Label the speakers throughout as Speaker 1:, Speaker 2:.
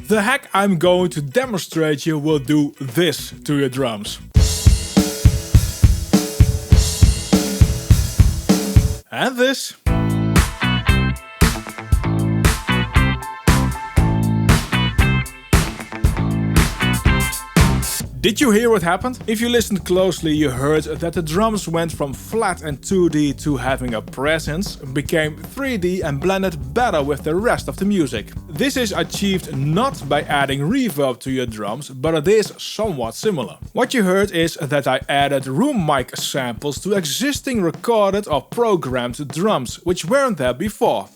Speaker 1: The hack I'm going to demonstrate you will do this to your drums. And this. Did you hear what happened? If you listened closely, you heard that the drums went from flat and 2D to having a presence, became 3D and blended better with the rest of the music. This is achieved not by adding reverb to your drums, but it is somewhat similar. What you heard is that I added room mic samples to existing recorded or programmed drums, which weren't there before.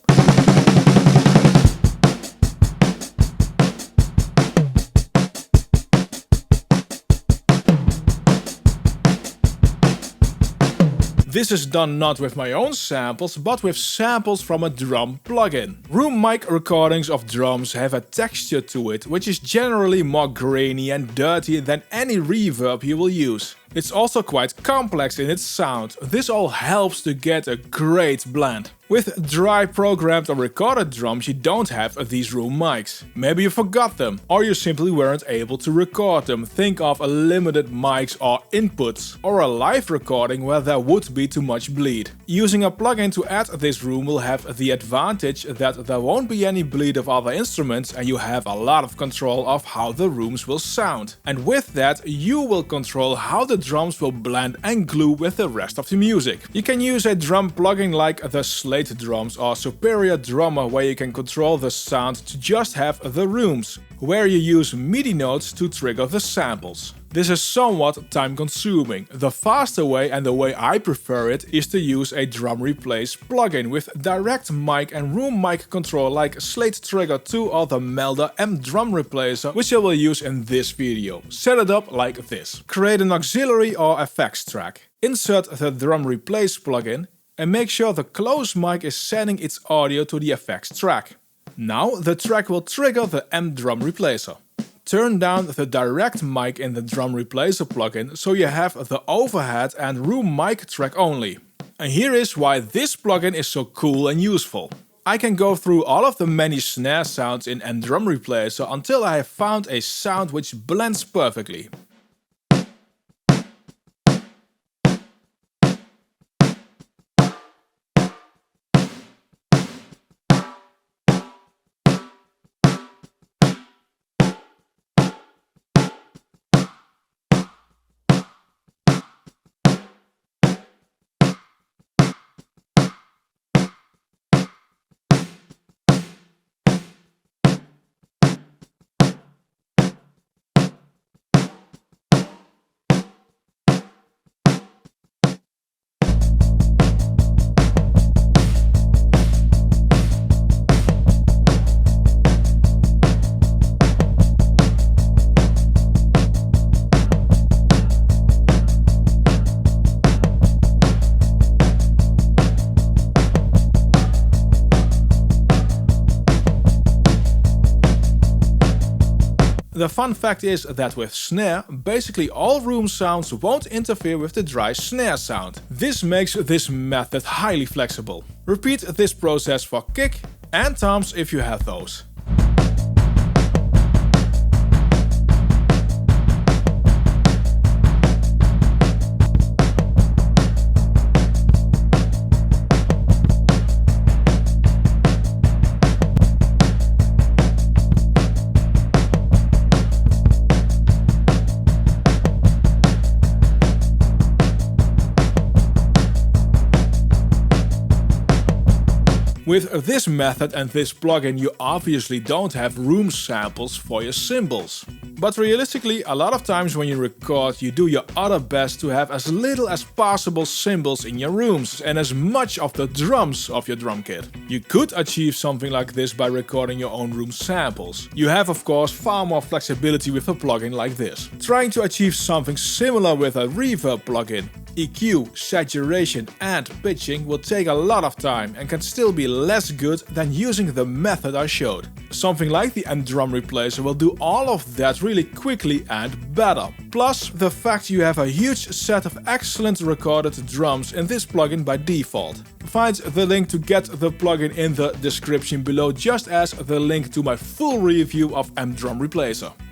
Speaker 1: This is done not with my own samples, but with samples from a drum plugin. Room mic recordings of drums have a texture to it, which is generally more grainy and dirty than any reverb you will use. It's also quite complex in its sound. This all helps to get a great blend. With dry programmed or recorded drums you don't have these room mics. Maybe you forgot them, or you simply weren't able to record them. Think of a limited mics or inputs, or a live recording where there would be too much bleed. Using a plugin to add this room will have the advantage that there won't be any bleed of other instruments and you have a lot of control of how the rooms will sound. And with that you will control how the drums will blend and glue with the rest of the music. You can use a drum plugin like the Slate Drums or Superior Drummer where you can control the sound to just have the rooms, where you use MIDI notes to trigger the samples. This is somewhat time consuming. The faster way, and the way I prefer it, is to use a DrumReplace plugin with direct mic and room mic control like Slate Trigger 2 or the Melder MDrumreplacer, which I will use in this video. Set it up like this. Create an auxiliary or effects track. Insert the DrumReplace plugin and make sure the close mic is sending its audio to the effects track. Now the track will trigger the MDrumreplacer. Turn down the direct mic in the DrumReplacer plugin so you have the overhead and room mic track only. And here is why this plugin is so cool and useful. I can go through all of the many snare sounds in MDrumreplacer until I have found a sound which blends perfectly. The fun fact is that with snare, basically all room sounds won't interfere with the dry snare sound. This makes this method highly flexible. Repeat this process for kick and toms if you have those. With this method and this plugin you obviously don't have room samples for your cymbals. But realistically, a lot of times when you record you do your utter best to have as little as possible cymbals in your rooms and as much of the drums of your drum kit. You could achieve something like this by recording your own room samples. You have of course far more flexibility with a plugin like this. Trying to achieve something similar with a reverb plugin, EQ, saturation and pitching will take a lot of time and can still be less good than using the method I showed. Something like the MDrumreplacer will do all of that really quickly and better. Plus, the fact you have a huge set of excellent recorded drums in this plugin by default. Find the link to get the plugin in the description below, just as the link to my full review of MDrumreplacer.